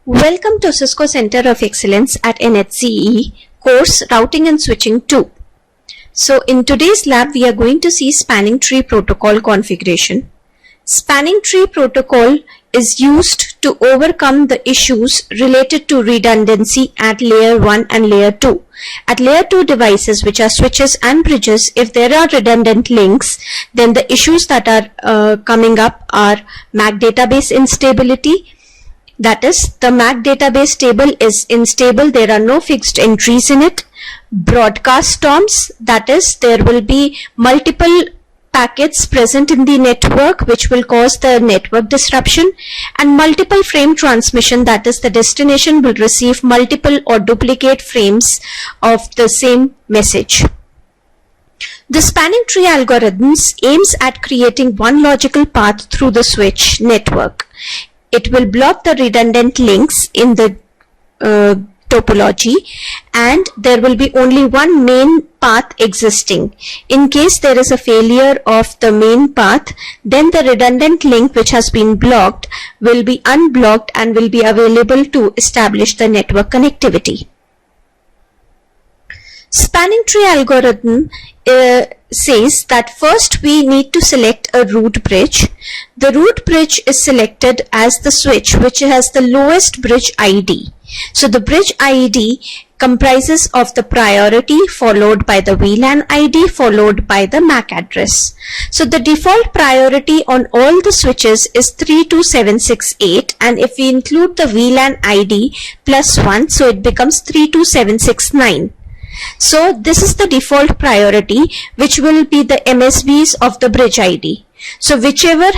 Welcome to Cisco Center of Excellence at NHCE course Routing and Switching 2. So in today's lab we are going to see spanning tree protocol configuration. Spanning tree protocol is used to overcome the issues related to redundancy at layer 1 and layer 2. At layer 2 devices, which are switches and bridges, if there are redundant links, then the issues that are coming up are MAC database instability. That is, the MAC database table is unstable, there are no fixed entries in it. Broadcast storms, that is, there will be multiple packets present in the network which will cause the network disruption, and multiple frame transmission, that is, the destination will receive multiple or duplicate frames of the same message. The spanning tree algorithms aims at creating one logical path through the switch network. It will block the redundant links in the topology, and there will be only one main path existing. In case there is a failure of the main path, then the redundant link which has been blocked will be unblocked and will be available to establish the network connectivity. Spanning tree algorithm says that first we need to select a root bridge. The root bridge is selected as the switch which has the lowest bridge ID. So the bridge ID comprises of the priority followed by the VLAN ID followed by the MAC address. So the default priority on all the switches is 32768, and if we include the VLAN ID plus 1, so it becomes 32769. So this is the default priority which will be the MSBs of the bridge ID. So whichever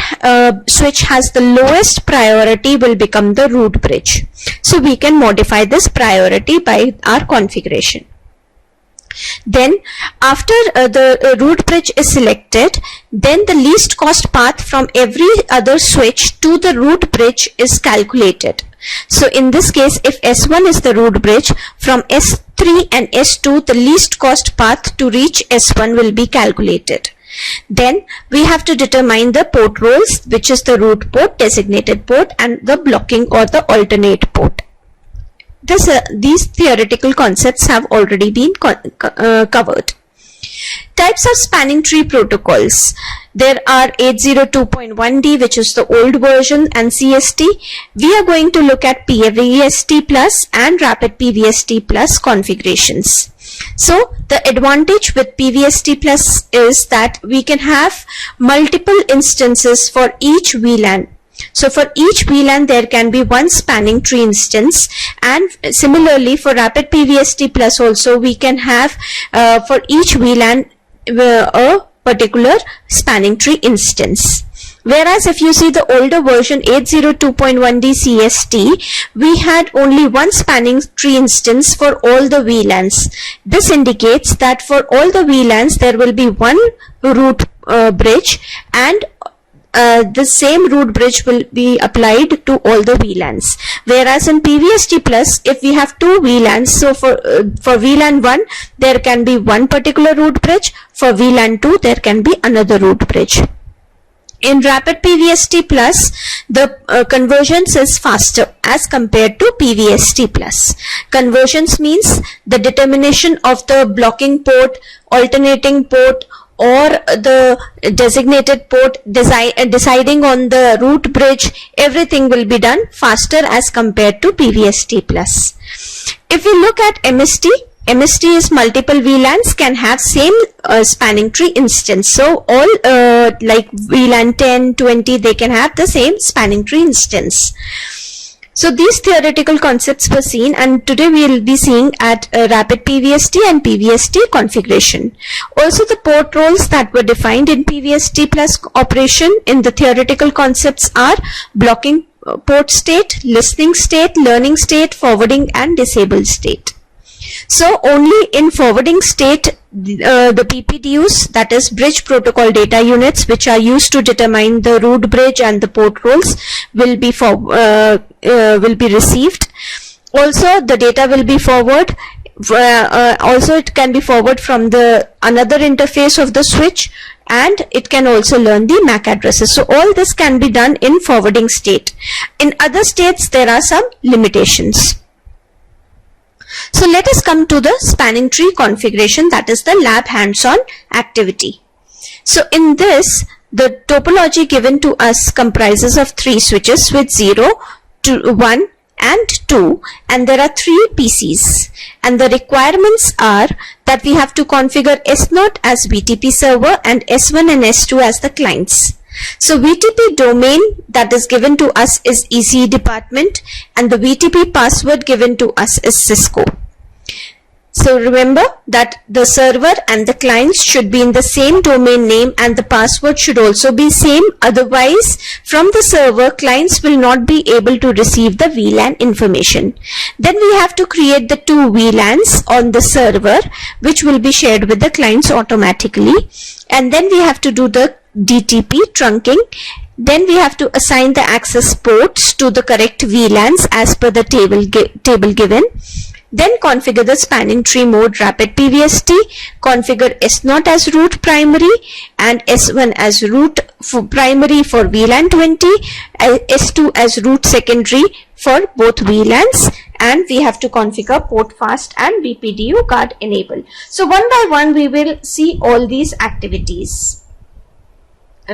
switch has the lowest priority will become the root bridge. So we can modify this priority by our configuration. Then after the root bridge is selected, then the least cost path from every other switch to the root bridge is calculated. So in this case, if S1 is the root bridge, from S3 and S2 the least cost path to reach S1 will be calculated. Then we have to determine the port roles, which is the root port, designated port, and the blocking or the alternate port. These theoretical concepts have already been covered. Types of spanning tree protocols. There are 802.1d, which is the old version, and CST. We are going to look at PVST plus and Rapid PVST plus configurations. So the advantage with PVST plus is that we can have multiple instances for each VLAN. So for each VLAN there can be one spanning tree instance, and similarly for Rapid PVST plus also we can have for each VLAN a particular spanning tree instance. Whereas if you see the older version 802.1d CST, we had only one spanning tree instance for all the VLANs. This indicates that for all the VLANs there will be one root bridge, and the same root bridge will be applied to all the VLANs. Whereas in PVST plus, if we have two VLANs, so for VLAN 1 there can be one particular root bridge, for VLAN 2 there can be another root bridge. In Rapid PVST plus, the conversions is faster as compared to PVST plus. Conversions means the determination of the blocking port, alternating port, or the designated port, deciding on the root bridge, everything will be done faster as compared to PVST plus. If we look at MST, MST is multiple VLANs can have same spanning tree instance. So all like VLAN 10, 20, they can have the same spanning tree instance. So these theoretical concepts were seen, and today we will be seeing at Rapid PVST and PVST configuration. Also the port roles that were defined in PVST plus operation in the theoretical concepts are blocking port state, listening state, learning state, forwarding and disable state. So only in forwarding state the PPDUs, that is bridge protocol data units, which are used to determine the root bridge and the port roles, will be received. Also the data will be forward. Also it can be forward from the another interface of the switch, and it can also learn the MAC addresses. So all this can be done in forwarding state. In other states, there are some limitations. So let us come to the spanning tree configuration, that is the lab hands-on activity. So in this, the topology given to us comprises of 3 switches, switch 0, 1 and 2, and there are 3 PCs, and the requirements are that we have to configure S0 as VTP server and S1 and S2 as the clients. So VTP domain that is given to us is ECE department, and the VTP password given to us is Cisco. So remember that the server and the clients should be in the same domain name, and the password should also be same. Otherwise, from the server, clients will not be able to receive the VLAN information. Then we have to create the 2 VLANs on the server, which will be shared with the clients automatically. And then we have to do the DTP trunking. Then we have to assign the access ports to the correct VLANs as per the table given. Then configure the spanning tree mode rapid PVST, configure S0 as root primary and S1 as root for primary for VLAN 20, S2 as root secondary for both VLANs, and we have to configure port fast and BPDU card enable. So one by one we will see all these activities.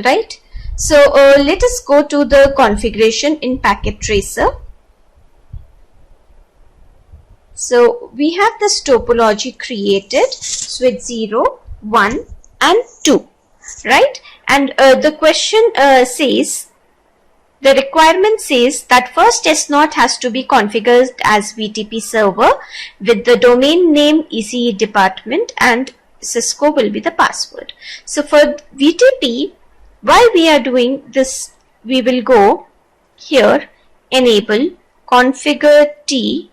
Right? So let us go to the configuration in Packet Tracer. So we have this topology created, switch 0, 1 and 2, right? And the question says, the requirement says that first S0 has to be configured as VTP server with the domain name ECE department, and Cisco will be the password. So for VTP, while we are doing this, we will go here, enable, configure T,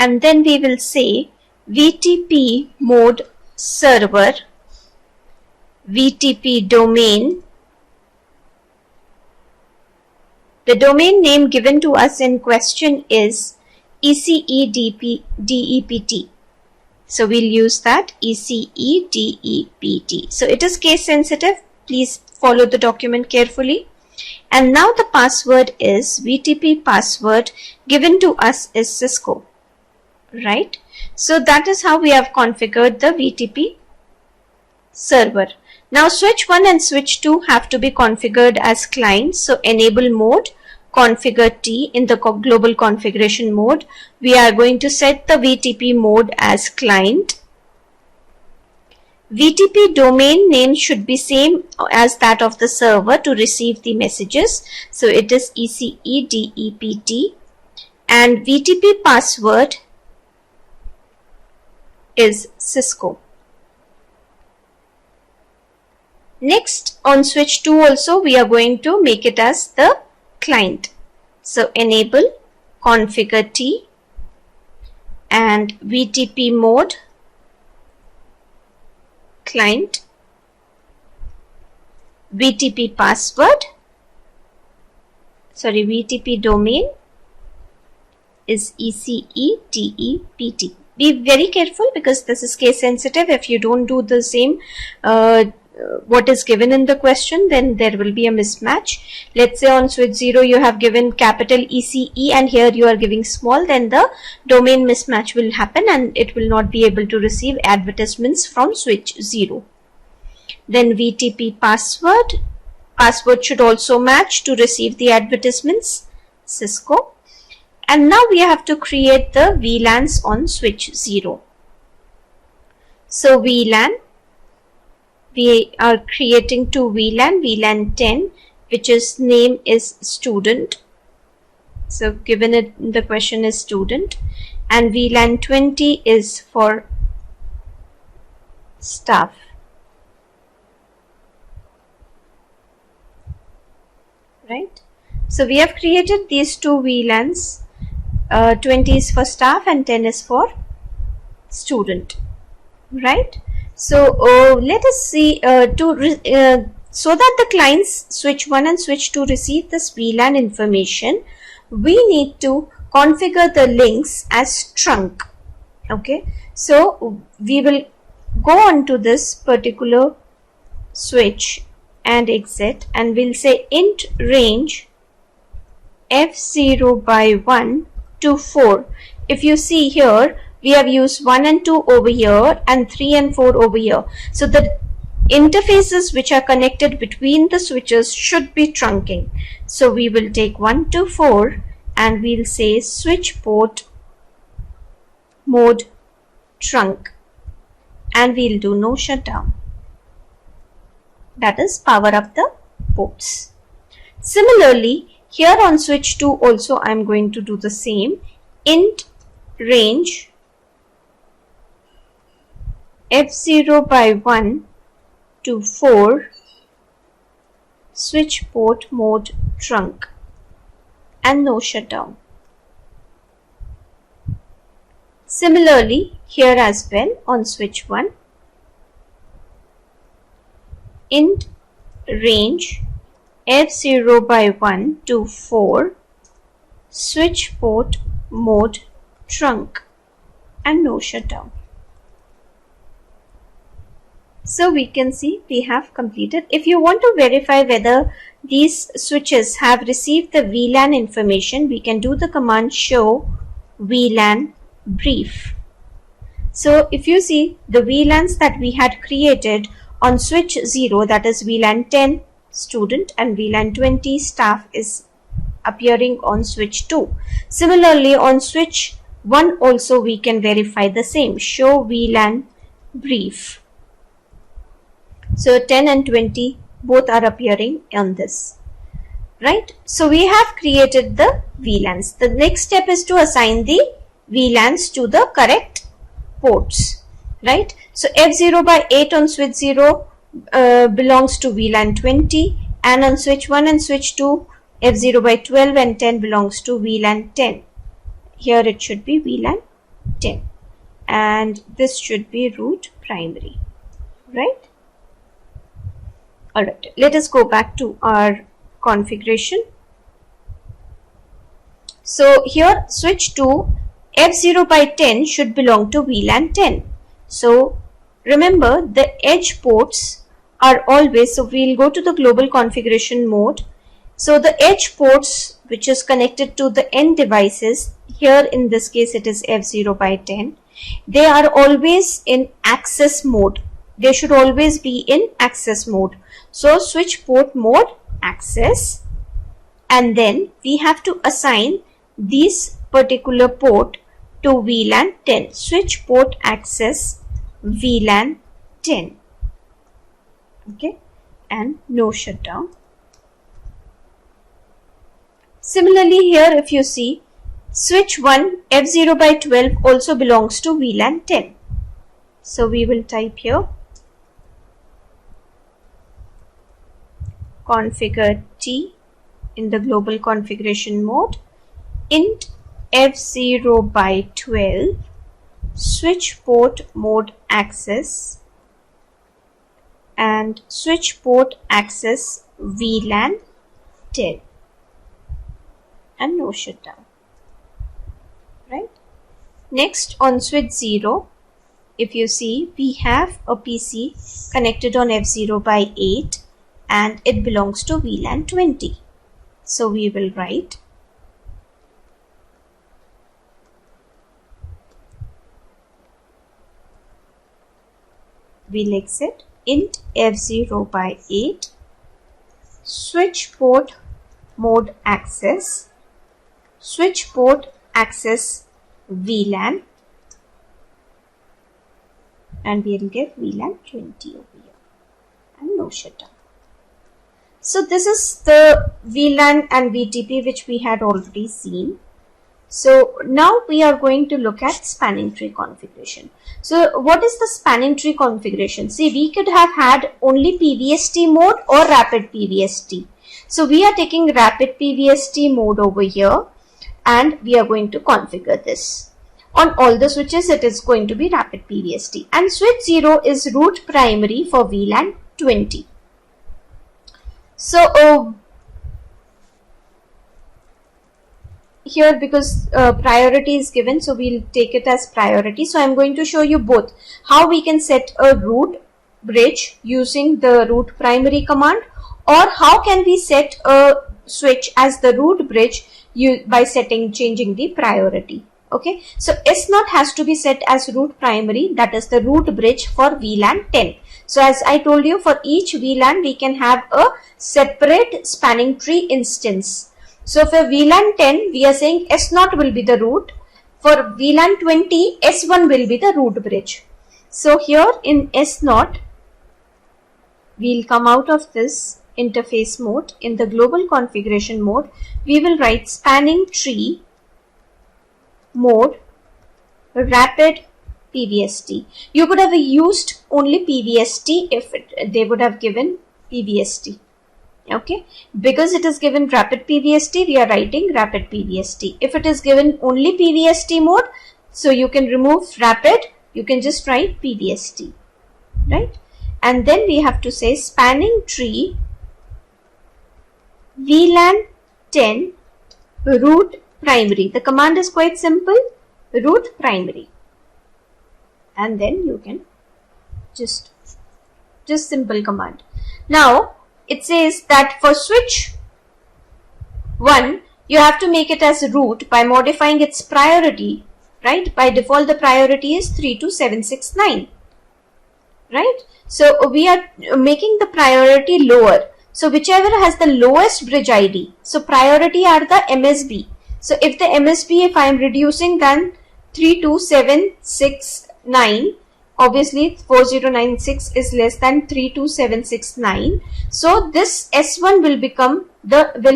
and then we will say VTP mode server, VTP domain. The domain name given to us in question is ECE-DEPT. So we'll use that, ECE-DEPT. So it is case sensitive. Please follow the document carefully. And now the password is VTP password given to us is Cisco. Right? So that is how we have configured the VTP server. Now switch 1 and switch 2 have to be configured as clients. So enable mode, configure T in the global configuration mode. We are going to set the VTP mode as client. VTP domain name should be same as that of the server to receive the messages. So it is ECE-DEPT, and VTP password is Cisco. Next, on switch 2 also we are going to make it as the client. So enable, configure T and VTP mode, client, VTP password, VTP domain is ECE-DEPT. Be very careful because this is case sensitive. If you don't do the same what is given in the question, then there will be a mismatch. Let's say on switch 0 you have given capital ECE and here you are giving small, then the domain mismatch will happen and it will not be able to receive advertisements from switch 0. Then VTP password should also match to receive the advertisements, Cisco. And now we have to create the VLANs on switch 0. So VLAN, we are creating 2 VLAN, VLAN 10, which is name is student. So given it, the question is student, and VLAN 20 is for staff. Right? So we have created these 2 VLANs. 20 is for staff and 10 is for student, right? So let us see so that the clients switch 1 and switch 2 receive this VLAN information, we need to configure the links as trunk. Okay, so we will go on to this particular switch and exit, and we'll say int range F0 by 1 to 4. If you see here, we have used 1 and 2 over here and 3 and 4 over here. So the interfaces which are connected between the switches should be trunking. So we will take 1 to 4 and we'll say switch port mode trunk, and we'll do no shutdown. That is power up the ports. Similarly, here on switch 2 also I am going to do the same. Int range F0 by 1 to 4 switch port mode trunk, and no shutdown. Similarly, here as well on switch 1, int range F0 by 1 to 4 switch port mode trunk, and no shutdown. So we can see we have completed. If you want to verify whether these switches have received the VLAN information, we can do the command show VLAN brief. So if you see the VLANs that we had created on switch 0, that is VLAN 10 student and VLAN 20 staff, is appearing on switch 2. Similarly, on switch 1 also we can verify the same, show VLAN brief. So 10 and 20 both are appearing on this, right? So we have created the VLANs. The next step is to assign the VLANs to the correct ports, right? So F0 by 8 on switch 0 belongs to VLAN 20, and on switch 1 and switch 2, F0 by 12 and 10 belongs to VLAN 10. Here it should be VLAN 10, and this should be root primary, right? Alright, let us go back to our configuration. So here switch 2, F0 by 10 should belong to VLAN 10. So remember, the edge ports are always, so we'll go to the global configuration mode. So the edge ports which is connected to the end devices, here in this case it is F0 by 10, they are always in access mode. They should always be in access mode. So switch port mode access, and then we have to assign this particular port to VLAN 10. Switch port access VLAN 10. Okay, and no shutdown. Similarly, here if you see, switch 1 F0 by 12 also belongs to VLAN 10. So we will type here configure T in the global configuration mode, int F0 by 12 switch port mode access, and switch port access VLAN 10, and no shutdown, right? Next on switch 0, if you see, we have a PC connected on F0 by 8 and it belongs to VLAN 20. So we will write we'll exit int F0 by 8 switch port mode access switch port access VLAN, and we'll get VLAN 20 over here, and no shutdown. So this is the VLAN and VTP which we had already seen. So now we are going to look at spanning tree configuration. So what is the spanning tree configuration? See, we could have had only PVST mode or rapid PVST. So we are taking rapid PVST mode over here, and we are going to configure this. On all the switches it is going to be rapid PVST, and switch 0 is root primary for VLAN 20. So here because priority is given, so we'll take it as priority. So I'm going to show you both how we can set a root bridge using the root primary command, or how can we set a switch as the root bridge by changing the priority. Okay, so S0 has to be set as root primary, that is the root bridge for VLAN 10. So as I told you, for each VLAN we can have a separate spanning tree instance. So for VLAN 10 we are saying S0 will be the root, for VLAN 20 S1 will be the root bridge. So here in S0 we'll come out of this interface mode. In the global configuration mode we will write spanning tree mode rapid PVST. You could have used only PVST if they would have given PVST. Okay, because it is given rapid PVST, we are writing rapid PVST. If it is given only PVST mode, so you can remove rapid, you can just write PVST, right? And then we have to say spanning tree VLAN 10 root primary. The command is quite simple, root primary. And then you can just simple command. Now it says that for switch 1 you have to make it as root by modifying its priority, right? By default the priority is 32769, right? So we are making the priority lower. So whichever has the lowest bridge ID, so priority are the MSB. So if the MSB, if I am reducing, then 32769, obviously 4096 is less than 32769. So this S1 will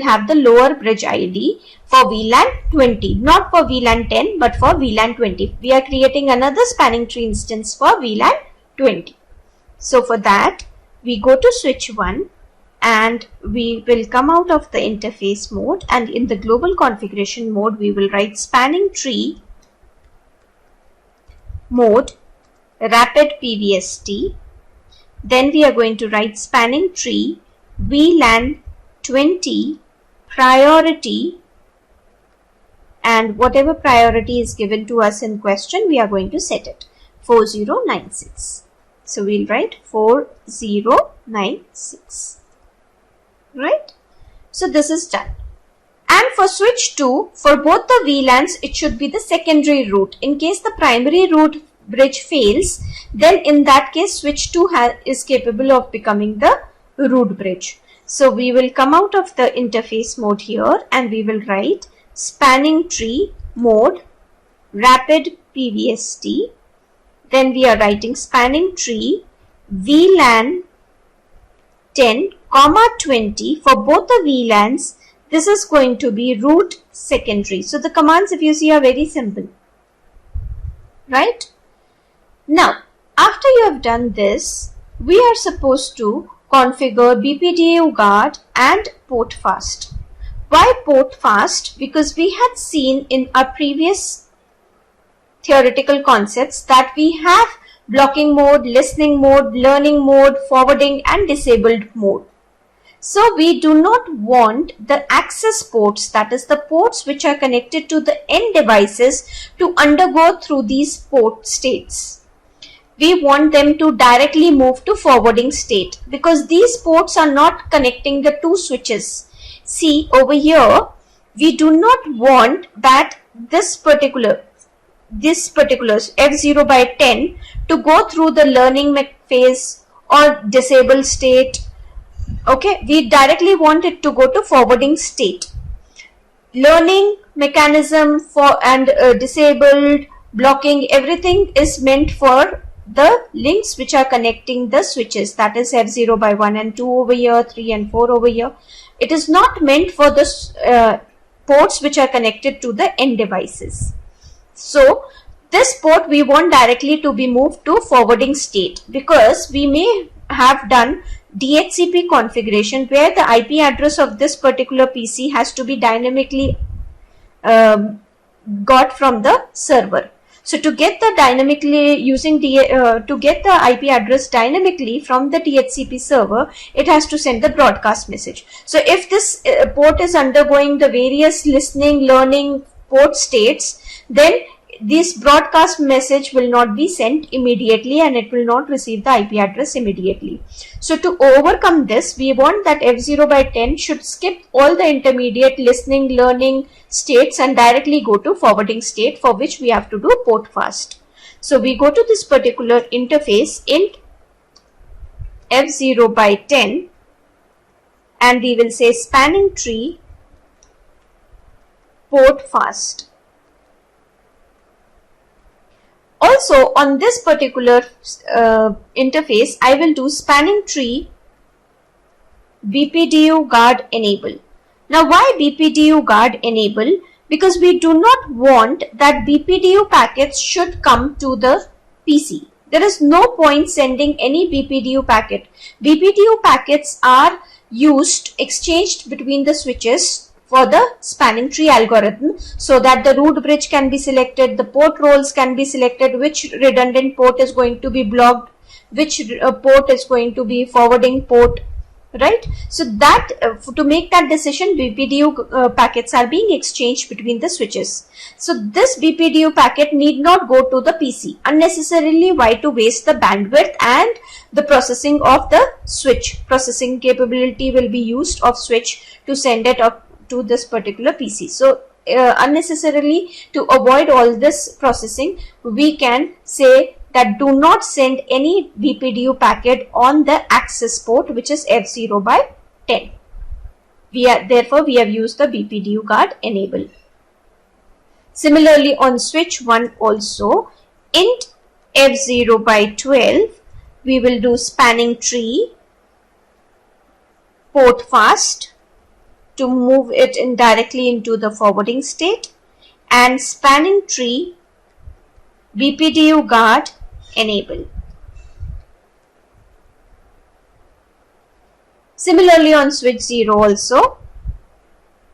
have the lower bridge ID for VLAN 20, not for VLAN 10 but for VLAN 20. We are creating another spanning tree instance for VLAN 20. So for that we go to switch 1 and we will come out of the interface mode, and in the global configuration mode we will write spanning tree mode rapid PVST. Then we are going to write spanning tree VLAN 20 priority, and whatever priority is given to us in question we are going to set it 4096. So we'll write 4096, right? So this is done. And for switch 2, for both the VLANs it should be the secondary root. In case the primary root bridge fails, then in that case switch 2 is capable of becoming the root bridge. So we will come out of the interface mode here and we will write spanning tree mode rapid PVST. Then we are writing spanning tree VLAN 10, 20 for both the VLANs. This is going to be root secondary. So the commands, if you see, are very simple, right? Now, after you have done this, we are supposed to configure BPDU guard and port fast. Why port fast? Because we had seen in our previous theoretical concepts that we have blocking mode, listening mode, learning mode, forwarding and disabled mode. So we do not want the access ports, that is the ports which are connected to the end devices, to undergo through these port states. We want them to directly move to forwarding state because these ports are not connecting the two switches. See over here, we do not want that this particular F0 by 10 to go through the learning phase or disable state. Okay, we directly want it to go to forwarding state. Learning mechanism for disabled, blocking, everything is meant for the links which are connecting the switches, that is F0 by 1 and 2 over here, 3 and 4 over here. It is not meant for the ports which are connected to the end devices. So this port we want directly to be moved to forwarding state because we may have done DHCP configuration where the IP address of this particular PC has to be dynamically got from the server. So to get the dynamically to get the IP address dynamically from the DHCP server, it has to send the broadcast message. So if this port is undergoing the various listening, learning port states, then this broadcast message will not be sent immediately and it will not receive the IP address immediately. So to overcome this, we want that F0 by 10 should skip all the intermediate listening, learning states and directly go to forwarding state, for which we have to do port fast. So we go to this particular interface, int F0 by 10, and we will say spanning tree port fast. Also on this particular interface, I will do spanning tree BPDU guard enable. Now why BPDU guard enable? Because we do not want that BPDU packets should come to the PC. There is no point sending any BPDU packet. BPDU packets are exchanged between the switches for the spanning tree algorithm, so that the root bridge can be selected, the port roles can be selected, which redundant port is going to be blocked, which port is going to be forwarding port, right? So that to make that decision, BPDU packets are being exchanged between the switches. So this BPDU packet need not go to the PC unnecessarily. Why to waste the bandwidth and the processing of the switch? Processing capability will be used of switch to send it up to this particular PC. So unnecessarily, to avoid all this processing, we can say that do not send any BPDU packet on the access port, which is F0 by 10. Therefore, we have used the BPDU guard enable. Similarly, on switch 1 also, int F0 by 12, we will do spanning tree port fast to move it directly into the forwarding state, and spanning tree BPDU guard enable. Similarly, on switch 0 also,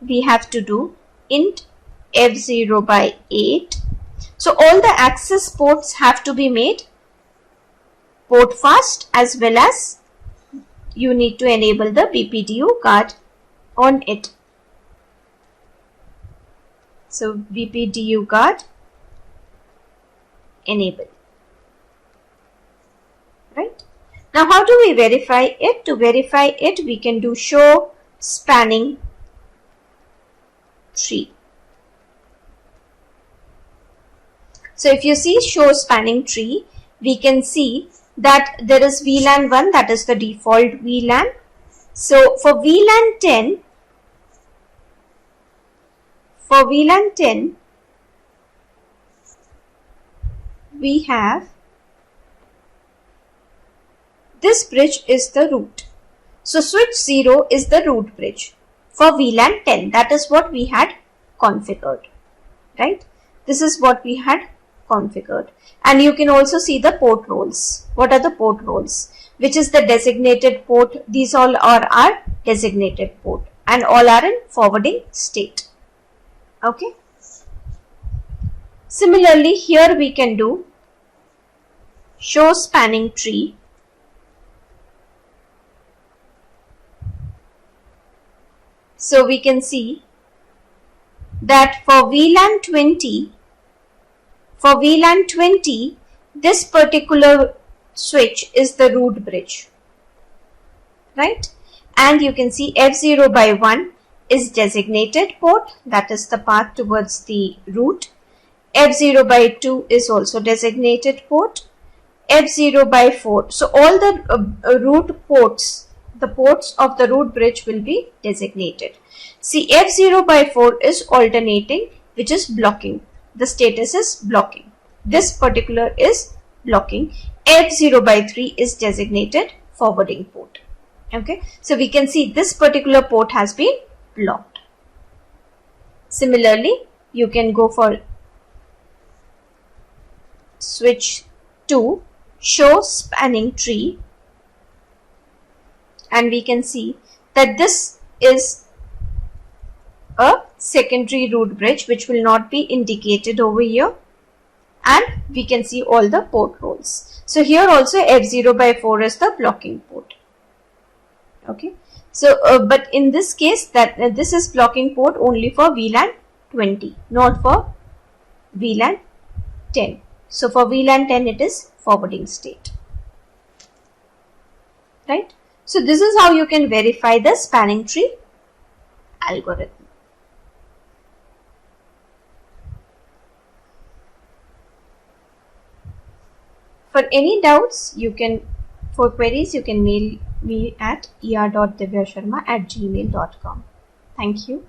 we have to do int F0 by 8. So all the access ports have to be made port fast, as well as you need to enable the BPDU guard on it. So BPDU guard enable. Right? Now how do we verify it? To verify it, we can do show spanning tree. So if you see show spanning tree, we can see that there is VLAN 1, that is the default VLAN. So for VLAN 10, we have this bridge is the root. So switch 0 is the root bridge for VLAN 10. That is what we had configured, right? This is what we had configured. And you can also see the port roles. What are the port roles? Which is the designated port. These all are our designated port and all are in forwarding state. Okay. Similarly, here we can do show spanning tree. So we can see that for VLAN 20, this particular switch is the root bridge, right? And you can see F0 by 1 is designated port, that is the path towards the root. F0 by 2 is also designated port. F0 by 4. So all the root ports, the ports of the root bridge will be designated. See, F0 by 4 is alternating, which is blocking. The status is blocking. This particular is blocking. F0 by 3 is designated forwarding port. Okay, so we can see this particular port has been blocked. Similarly, you can go for switch 2, show spanning tree, and we can see that this is a secondary root bridge which will not be indicated over here. and we can see all the port roles. So here also F0 by 4 is the blocking port. Okay. So, but in this case, that this is blocking port only for VLAN 20, not for VLAN 10. So for VLAN 10, it is forwarding state. Right. So this is how you can verify the spanning tree algorithm. For any doubts, for queries, you can mail me at er.divyasharma@gmail.com. Thank you.